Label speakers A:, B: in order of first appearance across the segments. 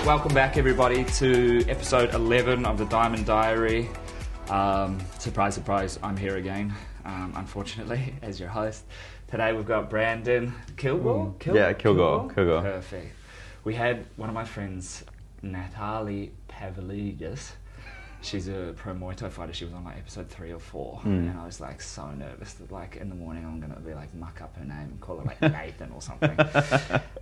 A: welcome back everybody to episode 11 of the Diamond Diary. Surprise, surprise, I'm here again, unfortunately, as your host. Today we've got Brandon Kilgour.
B: Kilgour.
A: Perfect. We had one of my friends, Natalie Pavlidis. She's a pro Muay Thai fighter. She was on like episode 3 or 4, and I was like so nervous that like in the morning I'm gonna be like muck up her name and call her like Nathan or something.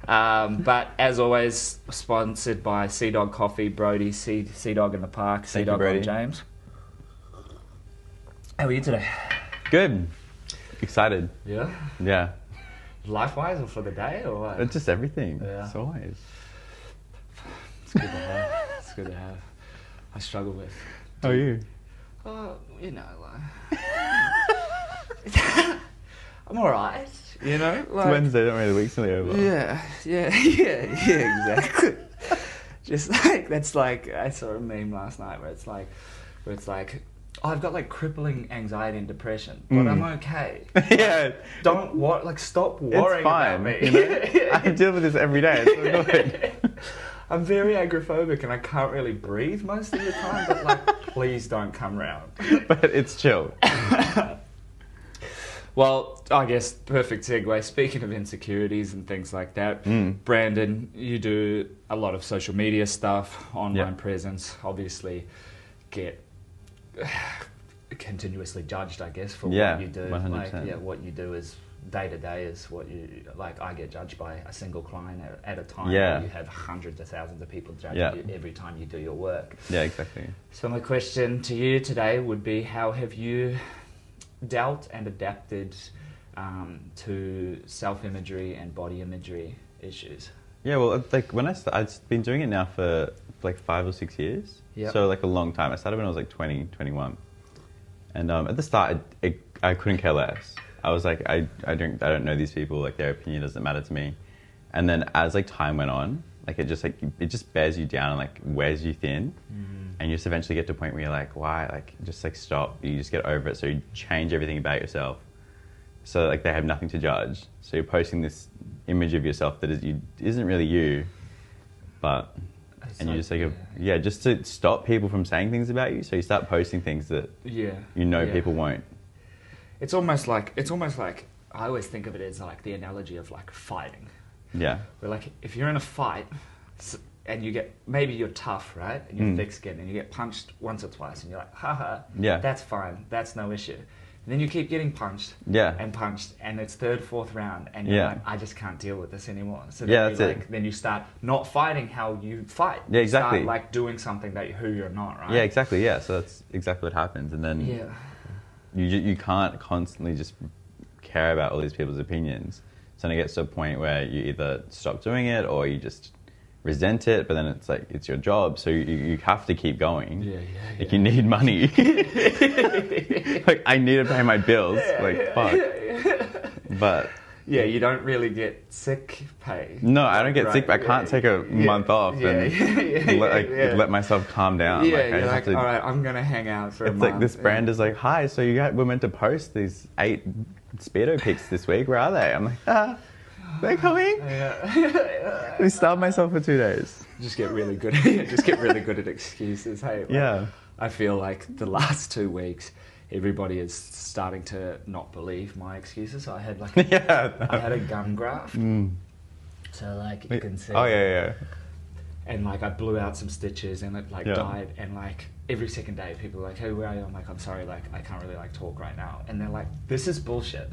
A: But as always, sponsored by Sea Dog Coffee, Brody, Sea Dog in the Park, Sea Dog on James. How are you today?
B: Good. Excited.
A: Yeah.
B: Yeah.
A: Life-wise or for the day or what?
B: It's just everything.
A: Yeah.
B: It's always.
A: It's good to have. It's good to have. I struggle with.
B: How are you?
A: You know, like I'm alright. You know, like
B: It's Wednesday, don't worry, the week's nearly over.
A: Yeah, exactly. Just like that's like I saw a meme last night where it's like, oh, I've got like crippling anxiety and depression, but I'm okay.
B: Yeah.
A: Stop worrying
B: It's fine,
A: about me.
B: you know? I deal with this every day. It's so good.
A: I'm very agoraphobic and I can't really breathe most of the time, but like, please don't come round.
B: But it's chill.
A: Well, I guess perfect segue. Speaking of insecurities and things like that, Brandon, you do a lot of social media stuff, online presence, obviously get continuously judged, I guess, for what you do.
B: 100%.
A: Like, what you do is day to day is what you like. I get judged by a single client at a time.
B: Yeah.
A: You have hundreds of thousands of people judging you every time you do your work.
B: Yeah, exactly.
A: So my question to you today would be, how have you dealt and adapted to self-imagery and body imagery issues?
B: Yeah, well, like when I've been doing it now for like 5 or 6 years.
A: Yep.
B: So like a long time. I started when I was like 20, 21. And at the start, I couldn't care less. I was like, I don't know these people. Like their opinion doesn't matter to me. And then as like time went on, like it just bears you down and like wears you thin. And you just eventually get to a point where you're like, why? Like just like stop. You just get over it. So you change everything about yourself. So like they have nothing to judge. So you're posting this image of yourself that isn't really you, but. And you just like, just to stop people from saying things about you. So you start posting things that people won't.
A: It's almost like I always think of it as like the analogy of like fighting.
B: Yeah.
A: Where like if you're in a fight and maybe you're tough, right? And you're thick-skinned and you get punched once or twice and you're like, haha, that's fine, that's no issue. And then you keep getting punched and it's third, fourth round and you're like, I just can't deal with this anymore. So then you start not fighting how you fight.
B: Yeah, exactly.
A: You start like doing something who you're not, right?
B: Yeah, exactly. Yeah, so that's exactly what happens. And then you can't constantly just care about all these people's opinions. So then it gets to a point where you either stop doing it or you just resent it, but then it's like it's your job, so you have to keep going. Like you need money. Like I need to pay my bills. Fuck. But
A: you don't really get sick pay.
B: No, I don't get sick. I can't take a month off and let myself calm down.
A: You're like, all right, I'm gonna hang out for a month.
B: It's like this brand is like, hi, so we're meant to post these 8 Speedo pics this week. Where are they? I'm like, they're coming. I starved myself for 2 days.
A: Just get really good. At excuses. Hey. I feel like the last 2 weeks, everybody is starting to not believe my excuses. So I had like I had a gum graft. So like you can see.
B: Oh yeah.
A: And like I blew out some stitches and it like died, and like every second day people are like, hey, where are you? I'm like, I'm sorry, like I can't really like talk right now. And they're like, this is bullshit.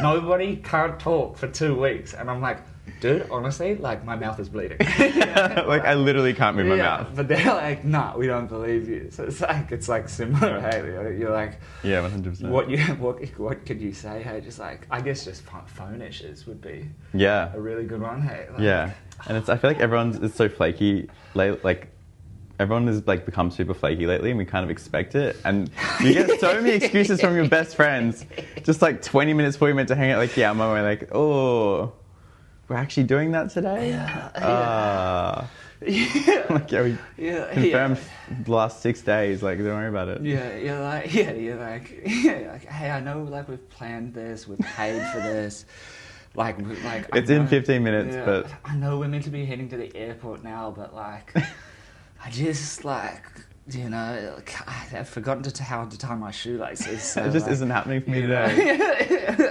A: Nobody can't talk for 2 weeks. And I'm like, dude, honestly, like my mouth is bleeding.
B: Like I literally can't move my mouth.
A: But they're like, nah, we don't believe you. So it's like similar. Hey, you're like,
B: 100%.
A: What could you say? Hey, just like I guess just phone issues would be
B: a
A: really good one. Hey, like,
B: and I feel like everyone's so flaky. Like everyone has like become super flaky lately, and we kind of expect it. And you get so many excuses from your best friends, just like 20 minutes before you meant to hang out. Like, I'm on my way. Like, oh, we're actually doing that today. Like, we confirmed the last 6 days. Like, don't worry about it.
A: You're like, hey, I know, like we've planned this, we've paid for this. Like
B: It's in 15 minutes,
A: yeah,
B: but
A: I know we're meant to be heading to the airport now, but like, I just like, you know, like, I've forgotten how to tie my shoelaces. So,
B: it just
A: like,
B: isn't happening for me
A: you
B: today.
A: know.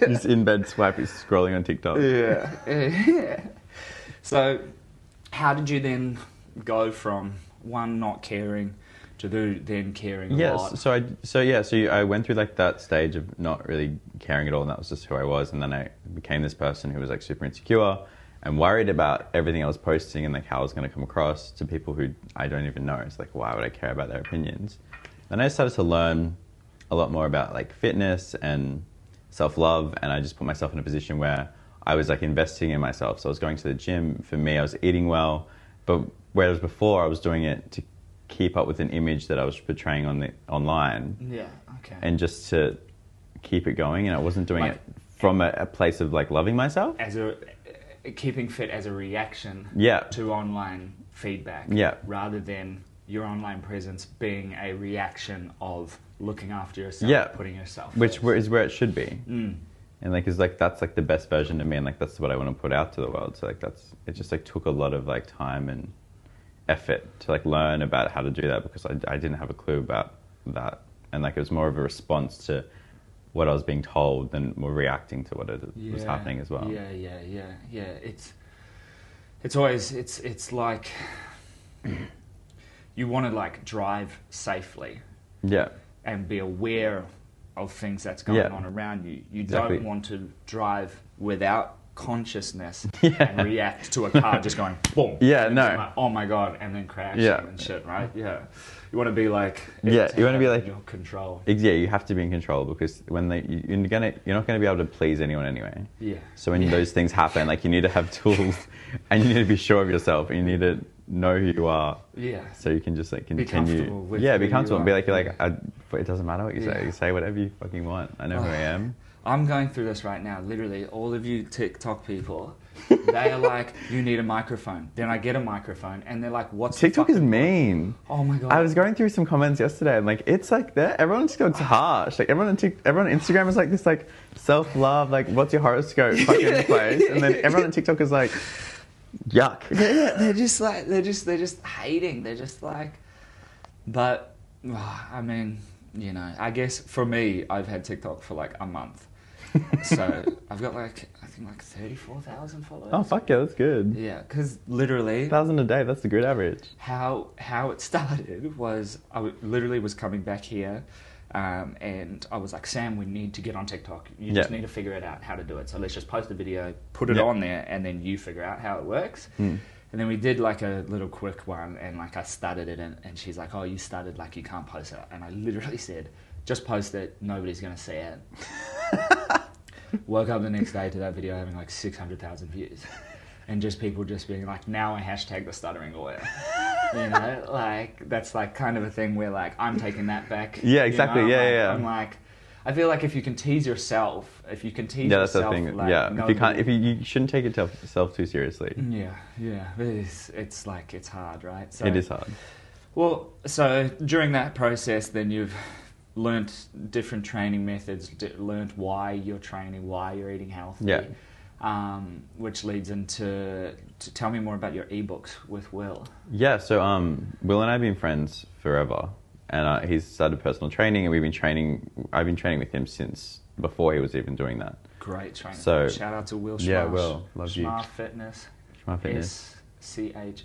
B: Just in bed swiping, scrolling on TikTok.
A: Yeah. So, how did you then go from one not caring to then caring a lot?
B: So I went through like that stage of not really caring at all, and that was just who I was. And then I became this person who was like super insecure and worried about everything I was posting and like how I was going to come across to people who I don't even know. It's like, why would I care about their opinions? Then I started to learn a lot more about like fitness and self-love, and I just put myself in a position where I was like investing in myself. So I was going to the gym. For me, I was eating well, but whereas before I was doing it to keep up with an image that I was portraying online.
A: Yeah, okay.
B: And just to keep it going, and I wasn't doing
A: Like,
B: it from a place of like loving myself.
A: As keeping fit as a reaction to online feedback, rather than your online presence being a reaction of looking after yourself, putting yourself
B: which
A: first.
B: is where it should be. And like, it's like, that's like the best version of me, and like that's what I want to put out to the world. So like it just like took a lot of like time and effort to like learn about how to do that, because I didn't have a clue about that, and like it was more of a response to what I was being told than more reacting to what was happening as well.
A: Yeah. It's always it's like you want to like drive safely, and be aware of things that's going on around you. You don't want to drive without consciousness and react to a car just going boom. Like, oh my god, and then crashing and shit, right? Yeah. You want to be like
B: you want to be like
A: in your control.
B: Yeah, you have to be in control, because when you're not going to be able to please anyone anyway.
A: Yeah.
B: So when those things happen, like you need to have tools, and you need to be sure of yourself, and you need to know who you are.
A: Yeah.
B: So you can just like continue.
A: Be comfortable with
B: be comfortable and be like,
A: but
B: it doesn't matter what you say. You say whatever you fucking want. I know who I am.
A: I'm going through this right now. Literally, all of you TikTok people, they are like, you need a microphone. Then I get a microphone, and they're like, what's
B: TikTok is mean.
A: Oh my god.
B: I was going through some comments yesterday, and like it's like everyone just goes harsh. Like everyone on Instagram is like this like self-love, like what's your horoscope fucking place, and then everyone on TikTok is like, yuck.
A: They're just like they're just hating. They're just like, but I mean, you know, I guess for me, I've had TikTok for like a month. So I've got like, I think like 34,000 followers.
B: Oh fuck yeah, that's good.
A: Yeah, because literally
B: 1,000 a day, that's a good average.
A: How it started was literally was coming back here, and I was like, Sam, we need to get on TikTok. You just need to figure it out how to do it. So let's just post a video, put it on there, and then you figure out how it works. And then we did like a little quick one, and like I started it, and she's like, oh, you started, like you can't post it. And I literally said, just post it, nobody's going to see it. Woke up the next day to that video having like 600,000 views, and just people just being like, now I hashtag the stuttering lawyer. You know, like that's like kind of a thing where like I'm taking that back.
B: Yeah, exactly.
A: You know?
B: I'm
A: I'm like, I feel like if you can tease yourself,
B: that's
A: yourself,
B: the thing.
A: like,
B: if you can't, you shouldn't take yourself too seriously.
A: Yeah, it's like it's hard, right? So,
B: it is hard.
A: Well, so during that process, then you've learnt different training methods, learnt why you're training, why you're eating healthy, which leads into tell me more about your ebooks with Will. Yeah, so
B: Will and I have been friends forever, and he's started personal training, and I've been training with him since before he was even doing that.
A: Great training.
B: So
A: shout out to Will Schmarsh.
B: Yeah, Will, love you.
A: Schmarsh Fitness.
B: Schmarsh Fitness.
A: SCHMARR.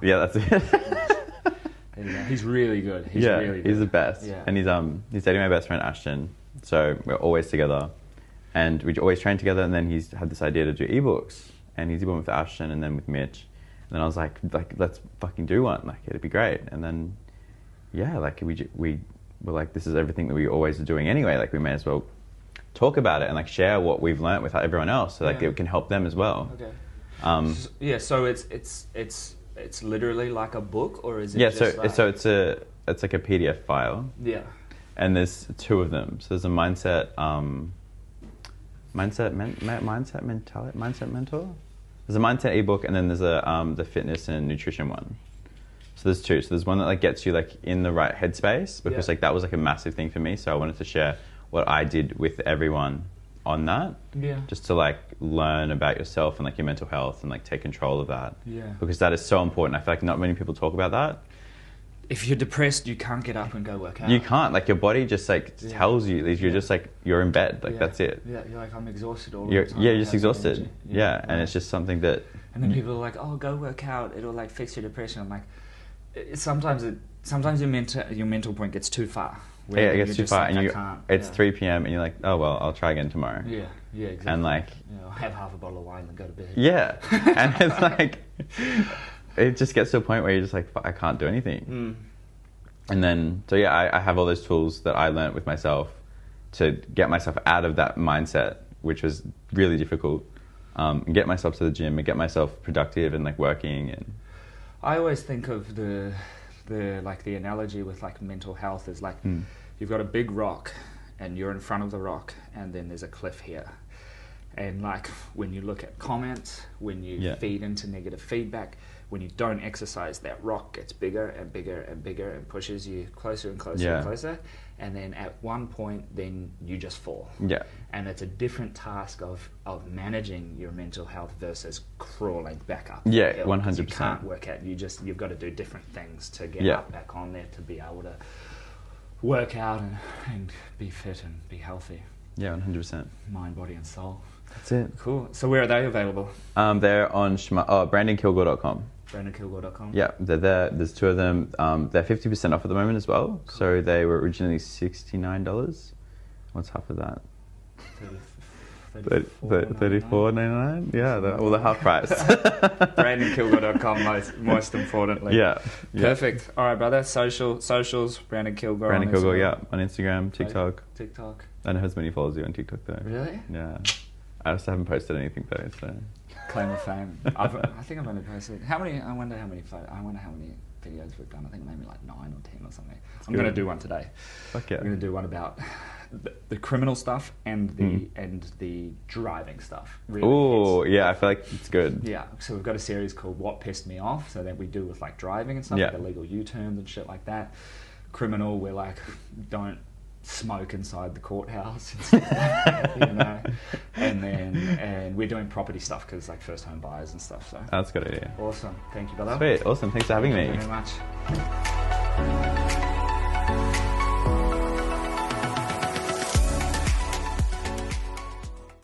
B: Yeah, that's it.
A: He's really good. He's
B: the best.
A: Yeah.
B: And he's dating my best friend Ashton, so we're always together, and we always train together. And then he's had this idea to do ebooks, and he's did one with Ashton and then with Mitch. And then I was like let's fucking do one. Like it'd be great. And then like we were like, this is everything that we always are doing anyway. Like we may as well talk about it and like share what we've learnt with everyone else, so like it can help them as well.
A: Okay. So it's literally like a book, or is it?
B: So it's like a PDF file.
A: Yeah.
B: And there's two of them. So there's a mindset mentor. There's a mindset ebook, and then there's the fitness and nutrition one. So there's two. So there's one that like gets you like in the right headspace, because like that was like a massive thing for me. So I wanted to share what I did with everyone on that.
A: Yeah.
B: Just to like learn about yourself and like your mental health and like take control of that.
A: Yeah.
B: Because that is so important. I feel like not many people talk about that.
A: If you're depressed, you can't get up and go work out.
B: You can't. Like your body just like tells you. You're just like, you're in bed. Like that's it.
A: Yeah, you're like, I'm exhausted all
B: the
A: time.
B: Yeah, you're just exhausted.
A: Energy.
B: Yeah, and it's just something that...
A: And then people are like, oh, go work out. It'll like fix your depression. I'm like, sometimes your mental point gets too far.
B: Yeah, it gets too far,
A: like,
B: and it's 3 p.m. and you're like, oh well, I'll try again tomorrow.
A: Yeah, exactly.
B: And like,
A: I'll have half a bottle of wine and go to bed.
B: Yeah, and it's like, it just gets to a point where you're just like, I can't do anything. And then, so yeah, I have all those tools that I learnt with myself to get myself out of that mindset, which was really difficult. And get myself to the gym and get myself productive and like working. And
A: I always think of the analogy with like mental health is like you've got a big rock and you're in front of the rock and then there's a cliff here. And like when you look at comments, when you feed into negative feedback, when you don't exercise, that rock gets bigger and bigger and bigger and pushes you closer and closer and closer. And then at one point, then you just fall. Yeah. And it's a different task of managing your mental health versus crawling back up.
B: Yeah, 100%.
A: You can't work out. You've got to do different things to get up back on there to be able to work out and be fit and be healthy.
B: Yeah, 100%.
A: Mind, body, and soul.
B: That's it.
A: Cool. So where are they available?
B: They're on BrandonKilgour.com.
A: BrandonKilgour.com.
B: Yeah, they're there. There's 2 of them. They're 50% off at the moment as well. Cool. So they were originally $69. What's half of that? $34.99. Yeah, well, the half price.
A: BrandonKilgour.com, most importantly.
B: Yeah.
A: Perfect. All right, brother. Socials. Brandon Kilgour.
B: Brandon Kilgour. Yeah, on Instagram, TikTok.
A: TikTok.
B: I don't know as many followers you on TikTok though.
A: Really?
B: Yeah. I just haven't posted anything though. So.
A: Claim of fame. I think I've only posted. I wonder how many videos we've done. I think maybe like 9 or 10 or something. I'm going to do one today.
B: Fuck yeah.
A: I'm going to do one about the criminal stuff and the driving stuff. Really.
B: Oh yeah, I feel like it's good.
A: Yeah. So we've got a series called What Pissed Me Off. So that we do with like driving and stuff, like illegal U-turns and shit like that. Criminal, we're like, don't smoke inside the courthouse, you know, and we're doing property stuff because like first home buyers and stuff. So
B: that's a good idea.
A: Awesome. Thank you, brother.
B: Sweet. Awesome. Thanks for having me.
A: Thank you very much.